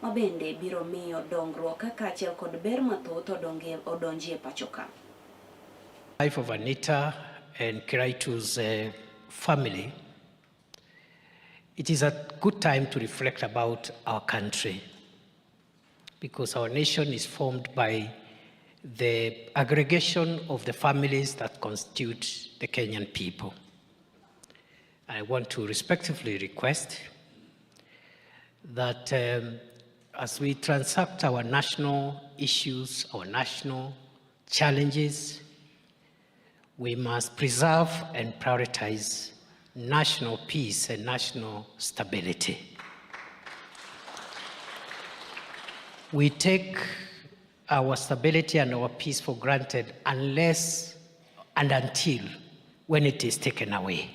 mabende biro miyo dongruok kaachiel kod ber mathoth odonjie Pacho ka. Life of Anita and Kiraitu's family, it is a good time to reflect about our country, because our nation is formed by the aggregation of the families that constitute the Kenyan people. I want to respectfully request that as we transact our national issues, our national challenges, we must preserve and prioritize national peace and national stability. We take our stability and our peace for granted unless and until when it is taken away.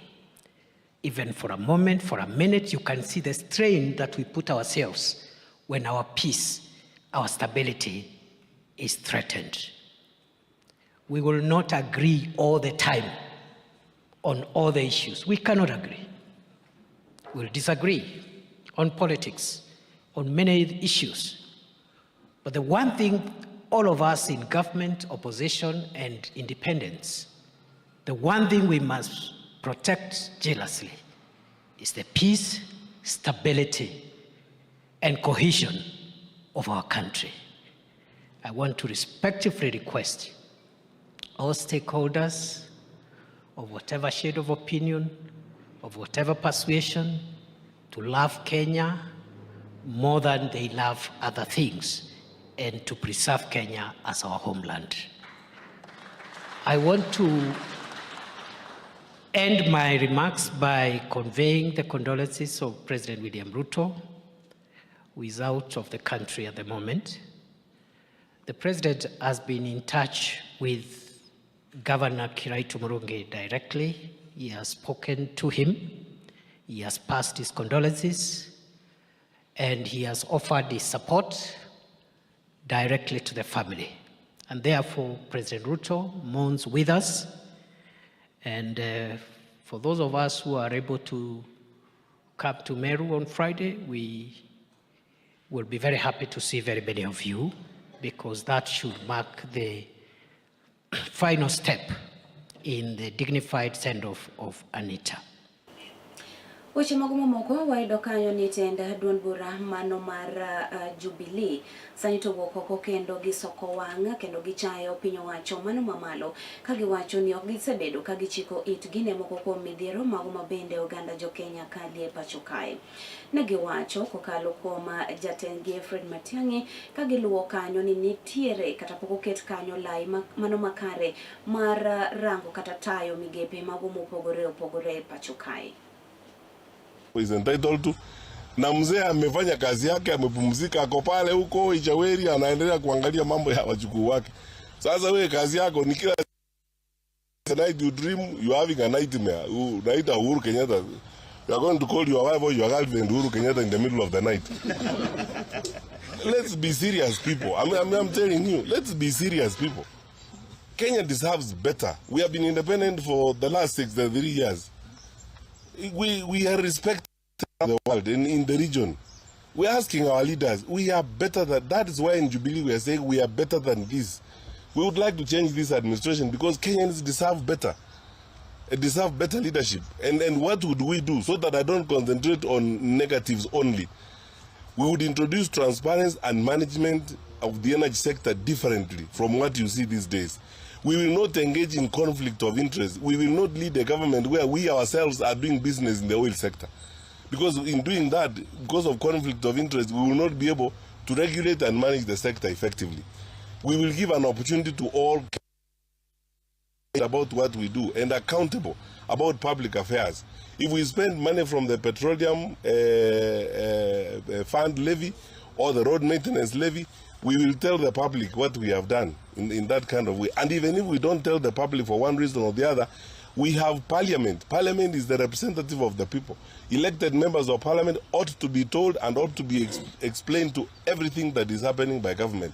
Even for a moment, for a minute, you can see the strain that we put ourselves when our peace, our stability is threatened. We will not agree all the time on all the issues. We cannot agree. We'll disagree on politics, on many issues. But the one thing all of us in government, opposition, and independents, the one thing we must protect jealously is the peace, stability, and cohesion of our country. I want to respectfully request all stakeholders of whatever shade of opinion, of whatever persuasion, to love Kenya more than they love other things, and to preserve Kenya as our homeland. I want to end my remarks by conveying the condolences of President William Ruto, who is out of the country at the moment. The President has been in touch with Governor Kiraitu Murungi directly. He has spoken to him. He has passed his condolences, and he has offered his support directly to the family. And therefore, President Ruto mourns with us. And for those of us who are able to come to Meru on Friday, we will be very happy to see very many of you, because that should mark the final step in the dignified send-off of Anita. Weche magumo moko wayudo kanyo ni tend duond bura mano mar Jubilee sani to wuok oko kendo gisoko wang' kendo gichayo piny owacho mano mamalo ka giwacho ni ok gisebedo ka gichiko itgi ne moko kuom midhiero mago mabende oganda jo Kenya kalie pacho kae. Ne giwacho kokalo kuom jatendgi Fred Matiang'i ka giluwo kanyo ni nitiere kata pok oket kanyo lai mano makare mar rango kata tayo migepe mago mopogore opogore pacho kae. Is entitled to, na mzee amefanya kazi yake, amepumzika, ako pale huko Ichaweri anaendelea kuangalia mambo ya wajukuu wake. Sasa wewe kazi yako ni kila night you dream, you having a nightmare. Unaita Uhuru Kenyatta, you are going to call your wife or your girlfriend Uhuru Kenyatta in the middle of the night. Let's be serious, people. I'm telling you, let's be serious, people. Kenya deserves better. We have been independent for the last 63 years. We are respected in the world, in the region. We are asking our leaders, we are better than, that is why in Jubilee we are saying we are better than this. We would like to change this administration because Kenyans deserve better. Deserve better leadership. And what would we do so that I don't concentrate on negatives only? We would introduce transparency and management of the energy sector differently from what you see these days. We will not engage in conflict of interest. We will not lead a government where we ourselves are doing business in the oil sector. Because in doing that, because of conflict of interest, we will not be able to regulate and manage the sector effectively. We will give an opportunity to all about what we do and accountable about public affairs. If we spend money from the petroleum fund levy or the road maintenance levy, we will tell the public what we have done in that kind of way. And even if we don't tell the public for one reason or the other, we have parliament. Parliament is the representative of the people. Elected members of parliament ought to be told and ought to be explained to everything that is happening by government.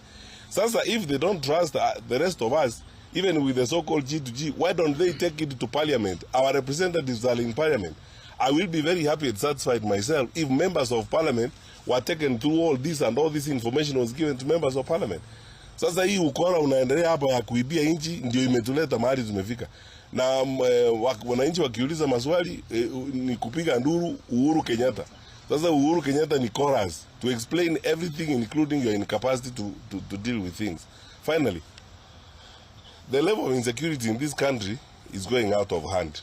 Sasa, if they don't trust the rest of us, even with the so-called G2G, why don't they take it to parliament? Our representatives are in parliament. I will be very happy and satisfied myself if members of parliament were taken through all this and all this information was given to members of parliament. Sasa hii ukora unaendelea hapa ya kuibia nchi ndio imetuleta mahali tumefika. Na wananchi wakiuliza maswali ni kupiga nduru Uhuru Kenyatta. Sasa Uhuru Kenyatta ni chorus to explain everything including your incapacity to deal with things. Finally, the level of insecurity in this country is going out of hand.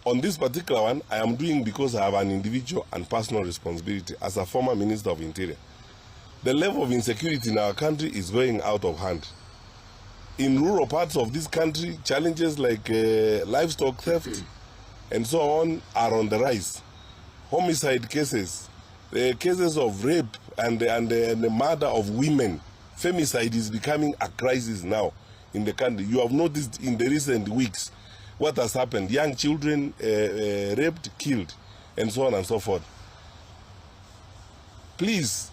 On this particular one, I am doing because I have an individual and personal responsibility as a former Minister of Interior. The level of insecurity in our country is going out of hand. In rural parts of this country, challenges like livestock theft and so on are on the rise. Homicide cases, cases of rape and the murder of women, femicide is becoming a crisis now in the country. You have noticed in the recent weeks what has happened. Young children raped, killed, and so on and so forth. Please.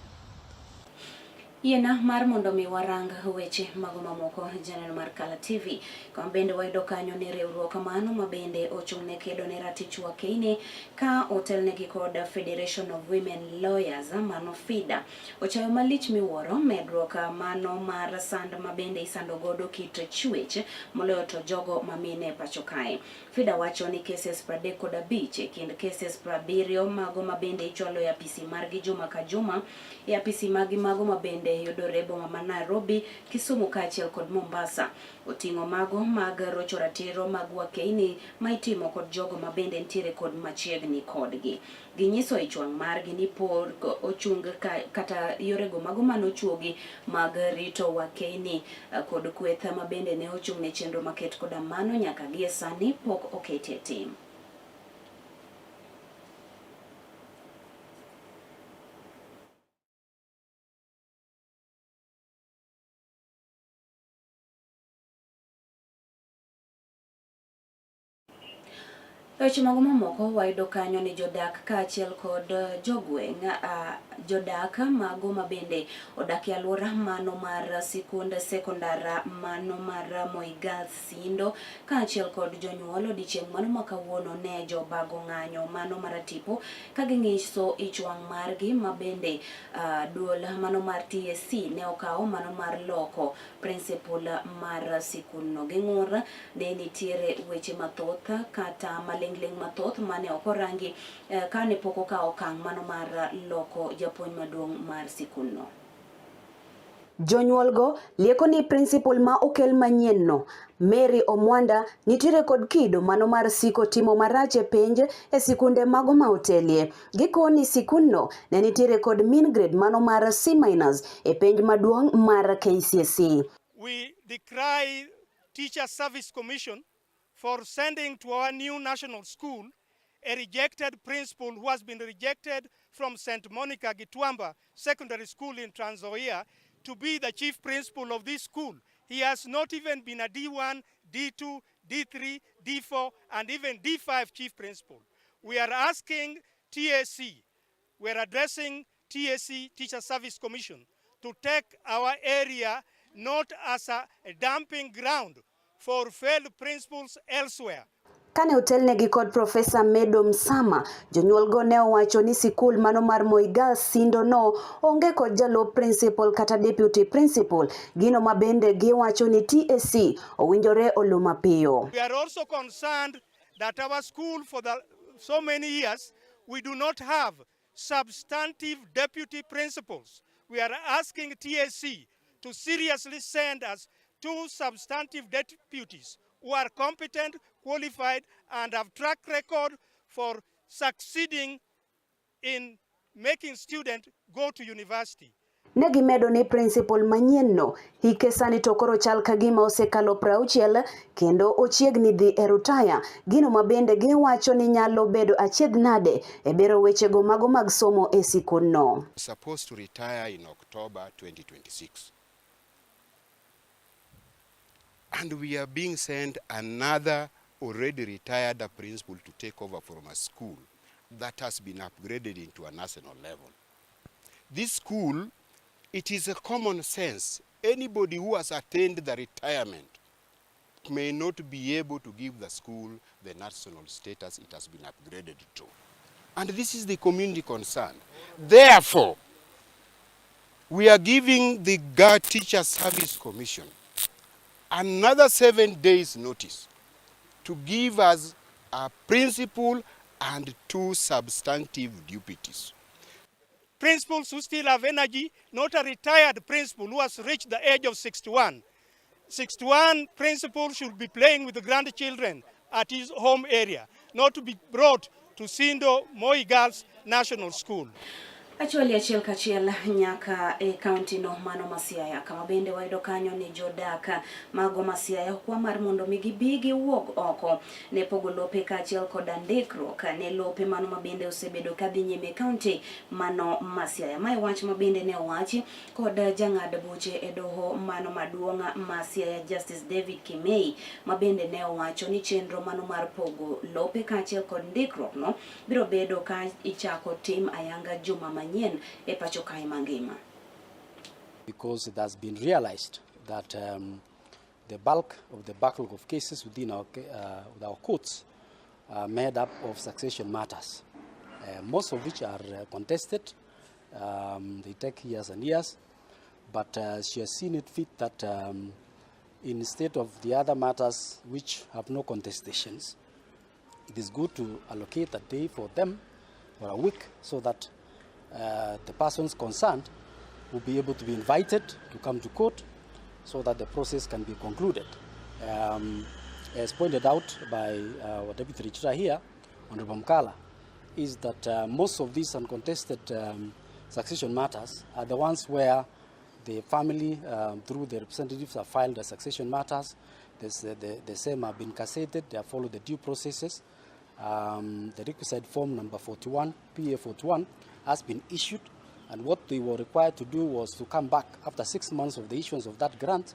Yena mar mondo mi warang weche mago mamoko janeno mar Kala TV kwa bende wayudo kanyo ni riwruok mano mabende ochung'ne kedo ne ratich wakeine ka otelnegi kod Federation of Women Lawyers mano FIDA ochayo malich miwuoro medruok mano mar sand mabende isando godo kit chwech moloyo to jogo mamine pacho kae. FIDA wacho ni cases 35 kind cases 70 mago mabende ichwalo ya apisi margi juma ka juma ya apisi magi mago mabende yudore boma ma Nairobi, Kisumu kaachiel kod Mombasa. Oting'o mago mag rocho ratiro mag wakeini ma itimo kod jogo mabende ntiere kod machiegni kodgi. Ginyiso ichwang' margi ni por ochung kata yorego mago manochuogi mag rito wakeini kod kwetha mabende ne ochung' ne chenro maket koda mano nyaka gie sani pok oketie tim. Weche mago mamoko wayudo kanyo ni jodak kaachiel kod jogweng' jodak mago mabende odak e alwora mano mar sikund sekondar mano mar Moi Girls Sindo kaachiel kod jonyuol odiochieng' mano ma kawuono ne jobago ng'anyo mano mar tipo ka ging'iso ichwang' margi mabende duol mano mar TSC ne okawo mano mar loko principal mar sikundno. Ging'ur ne nitiere weche mathoth kata malingling mathoth mane okorangi kane pok okawo okang' mano mar loko japuonj maduong' mar sikundno. Jonyuolgo lieko ni principal ma okel manyien no Mary Omwanda nitiere kod kido mano mar siko timo marach e penj e sikunde mago ma otelie. Gikoni sikundno ne nitiere kod mean grade mano mar C- e penj maduong' mar KCSE. We decry Teacher Service Commission for sending to our new national school a rejected principal who has been rejected from St. Monica Gitwamba Secondary School in Trans Nzoia to be the chief principal of this school. He has not even been a D1, D2, D3, D4, and even D5 chief principal. We are asking TSC, we are addressing TSC, Teacher Service Commission, to take our area not as a dumping ground for failed principals elsewhere. Kane otelnegi kod Profesa Medo Msama, jonyuolgo ne owacho ni sikul mano mar Moi Girls Sindo no onge kod jalup principal kata deputy principal, gino mabende giwacho ni TSC owinjore olu mapiyo. We are also concerned that our school for so many years we do not have substantive deputy principals. We are asking TSC to seriously send us 2 substantive deputies who are competent, qualified, and have track record for succeeding in making students go to university. Negi medo ni principal manyien no hike sani to koro chal kagima osekalo 60 kendo ochiegni dhi e rutaya, gino mabende giwacho ni nyalo bedo achiedh nade e bero wechego mago mag somo e sikundno. Supposed to retire in October 2026. And we are being sent another already retired principal to take over from a school that has been upgraded into a national level. This school, it is a common sense. Anybody who has attained the retirement may not be able to give the school the national status it has been upgraded to. And this is the community concern. Therefore, we are giving the Teacher Service Commission another 7 days notice to give us a principal and 2 substantive deputies. Principals who still have energy, not a retired principal who has reached the age of 61. 61 principal should be playing with the grandchildren at his home area, not to be brought to Sindo Moi Girls National School. Achuali achiel kachiel nyaka e kaunti no mano Masiaya kama bende wayudo kanyo ni jodaka mago Masiaya kwa mar mondo mi gibigi wuog oko ne pogo lope kachiel kod ndikruok ne lope mano mabende osebedo kadhi nyime kaunti mano Masiaya. Mai wach mabende ne owachi kod jang'ad buche e doho mano maduong' Masiaya Justice David Kimei mabende ne owacho ni chenro mano mar pogo lope kachiel kod ndikruok no biro bedo ka ichako tim ayanga juma e Pacho mangima. Because it has been realized that the bulk of the backlog of cases within our courts are made up of succession matters, most of which are contested. They take years and years, but she has seen it fit that instead of the other matters which have no contestations, it is good to allocate a day for them, or a week, so that the persons concerned will be able to be invited to come to court so that the process can be concluded. As pointed out by our Deputy Registrar here, Honorable Mkala, is that most of these uncontested succession matters are the ones where the family, through the representatives, have filed the succession matters. The same have been cassated, they have followed the due processes. The requisite form number 41, PA 41, has been issued, and what they were required to do was to come back after 6 months of the issuance of that grant,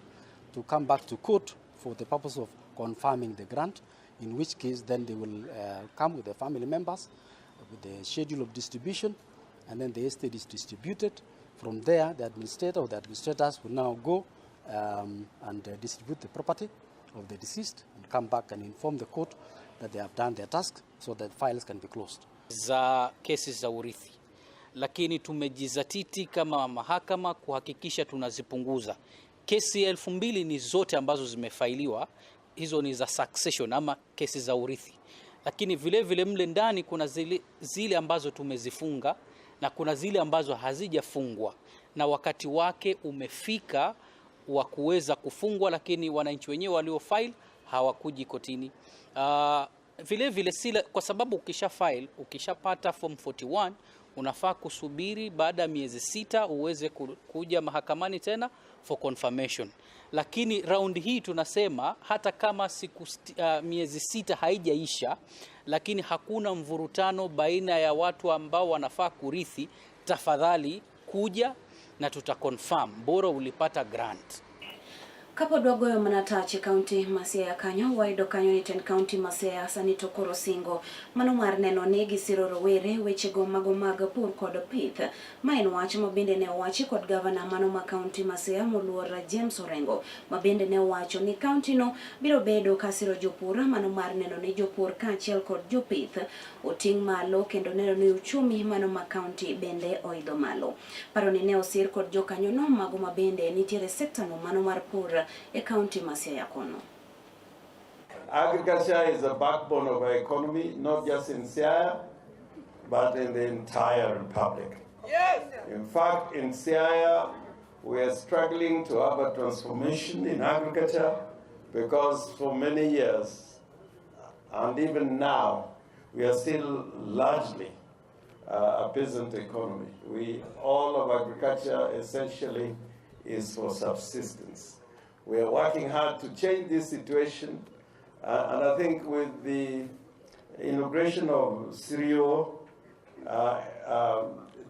to come back to court for the purpose of confirming the grant, in which case then they will come with their family members with the schedule of distribution, and then the estate is distributed. From there, the administrator or the administrators will now go and distribute the property of the deceased and come back and inform the court that they have done their task so that files can be closed. Za kesi za urithi, lakini tumejizatiti kama mahakama kuhakikisha tunazipunguza. Kesi 2000 ni zote ambazo zimefailiwa, hizo ni za succession ama kesi za urithi. Lakini vile vile mle ndani kuna zile ambazo tumezifunga na kuna zile ambazo hazijafungwa, na wakati wake umefika wa kuweza kufungwa, lakini wananchi wenyewe walio file hawakuji kotini. Vile vile sila, kwa sababu ukishapata form 41 unafaa kusubiri baada ya miezi 6 uweze kuja mahakamani tena for confirmation. Lakini round hii tunasema hata kama miezi 6 haijaisha, lakini hakuna mvurutano baina ya watu ambao wanafaa kurithi, tafadhali kuja na tutaconfirm bora ulipata grant. Kapo dogo yo manatachi county Masiaya kanyo waido kanyo ni ten county Masiaya sanito korosingo mano mar neno negi siroro were wechego mago pur kod pith maen wach mabende ne wachi kod governor mano ma county Masiaya moluora James Orengo mabende ne wacho ni county no biro bedo kasiro jopura mano mar neno ni jopur kachiel kod jopith oting malo kendo neno ni uchumi mano ma county bende oidho malo. Paro ni ne osir kod jokanyo no mago mabende nitiere sekta no mano mar pur e county Masiaya kono. Agriculture is the backbone of our economy, not just in Siaya, but in the entire republic. Yes. In fact, in Siaya, we are struggling to have a transformation in agriculture because for many years, and even now, we are still largely a peasant economy. All of agriculture essentially is for subsistence. We are working hard to change this situation, and I think with the inauguration of Sirio,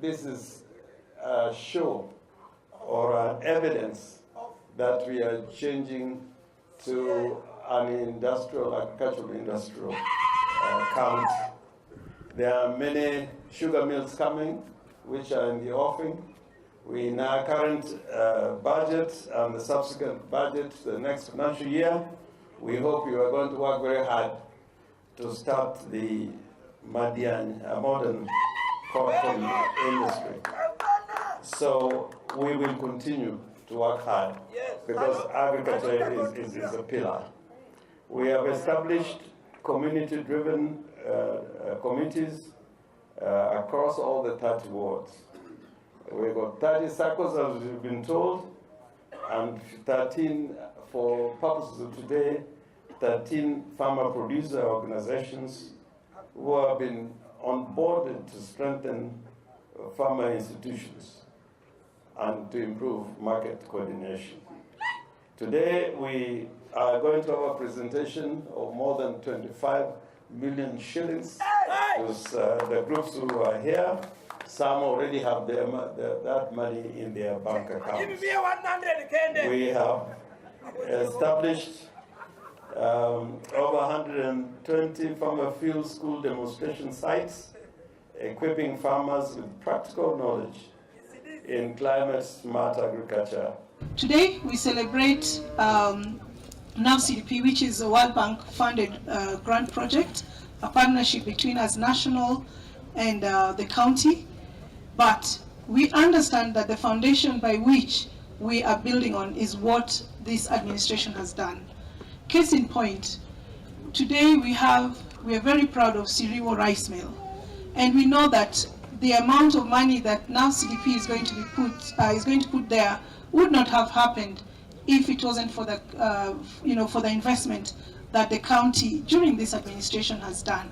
this is a show or an evidence that we are changing to an agricultural industrial county. There are many sugar mills coming, which are in the offing. We in our current budget and the subsequent budget, the next financial year, We hope you are going to work very hard to start the modern cotton industry. So we will continue to work hard because agriculture is a pillar. We have established community-driven committees across all the 30 wards. We've got 30 circles, as we've been told, and 13, for purposes of today, 13 farmer-producer organizations who have been onboarded to strengthen farmer institutions and to improve market coordination. Today, we are going to have a presentation of more than 25 million shillings. The groups who are here, some already have that money in their bank accounts. We have established over 120 farmer field school demonstration sites, equipping farmers with practical knowledge in climate-smart agriculture. Today, we celebrate NAV CDP, which is a World Bank-funded grant project, a partnership between us national and the county. But we understand that the foundation by which we are building on is what this administration has done. Case in point, today we are very proud of Siriwo Rice Mill, and we know that the amount of money that now CDP is going to put there would not have happened if it wasn't for the for the investment that the county during this administration has done.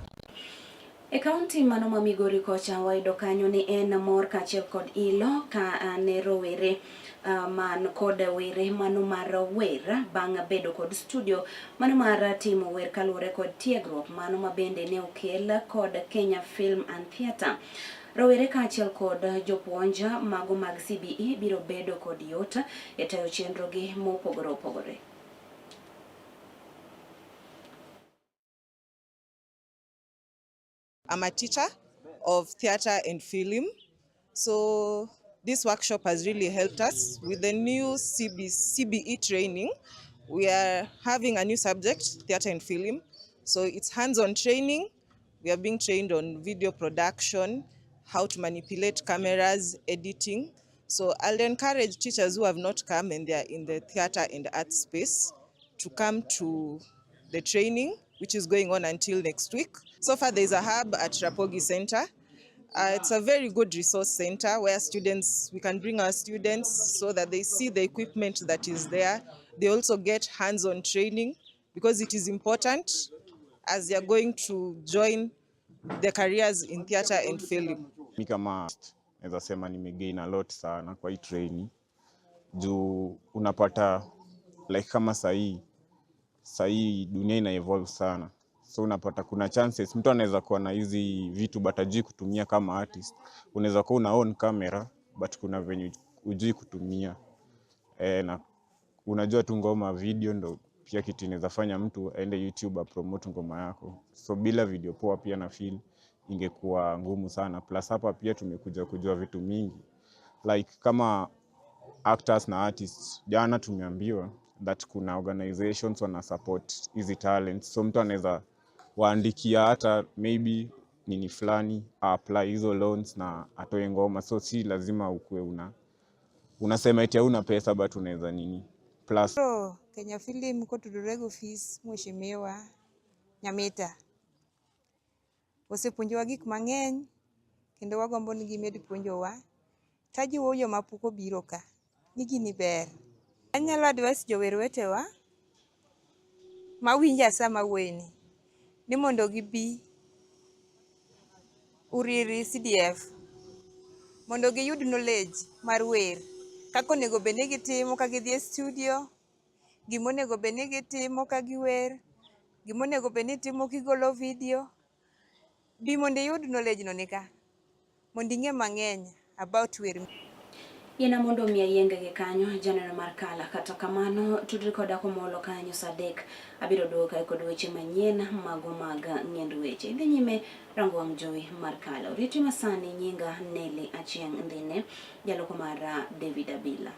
E kaunti mano ma Migori kocha wayudo kanyo ni en mor kaachiel kod ilo ka ne rowere man kod were mano mar wer bang' bedo kod studio mano mar timo wer kaluwore kod tiegruok mano ma bende ne okel kod Kenya Film and Theatre. Rowere kaachiel kod jopuonja mago mag CBE biro bedo kod yot e tayo chenrogi mopogore opogore. I'm a teacher of theatre and film, so this workshop has really helped us. With the new CBE training, we are having a new subject, theatre and film. So it's hands-on training. We are being trained on video production, how to manipulate cameras, editing. So I'll encourage teachers who have not come and they are in the theatre and art space to come to the training, which is going on until next week. So far, there's a hub at Rapogi Center. It's a very good resource center where we can bring our students so that they see the equipment that is there. They also get hands-on training because it is important as they are going to join the careers in theatre and film. Mimi kama naweza sema nimegain a lot sana kwa hii training. Juu unapata like kama sahii dunia ina evolve sana. So unapata kuna chances mtu anaweza kuwa na hizi vitu but hajui kutumia kama artist. Unaweza kuwa una own camera but kuna venye hujui kutumia. Na unajua tu ngoma video ndo pia kitu inaweza fanya mtu aende YouTube promote ngoma yako. So bila video poa pia na feel ingekuwa ngumu sana. Plus hapa pia tumekuja kujua vitu mingi. Like kama actors na artists, jana tumeambiwa that kuna organizations wana support hizi talents. So mtu anaweza waandikia hata maybe nini fulani apply hizo loans na atoe ngoma. So si lazima ukue unasema eti hauna pesa but unaweza nini. Plus Kenya Film ko tudorego office Mheshimiwa Nyamita. Osepuonjowa gik mang'eny kendo wagombo ni gimed puonjowa. Tajiwo joma pok obiro ka ni gini ber. Anyalo advise jower wetewa mawinja sama weni ni mondo gibi uriri CDF mondo giyud knowledge mar wer, kaka onego bed ni gitimo ka gidhi e studio, gima onego bed ni gitimo ka giwer, gima onego bed ni timo kigolo video. Bi mondo iyud knowledge no nika mondo ing'e mang'eny about wer. Yena mondo miya yengege kanyo janeno mar kala kata kamano tudri koda komolo kanyo sadek abiro duoka kod weche manyien mago mag ng'end weche dhi nyime rango wang' jowi mar kala. Oriti masani nyinga Nelly Achieng' Ndine jaloko mar David Abila.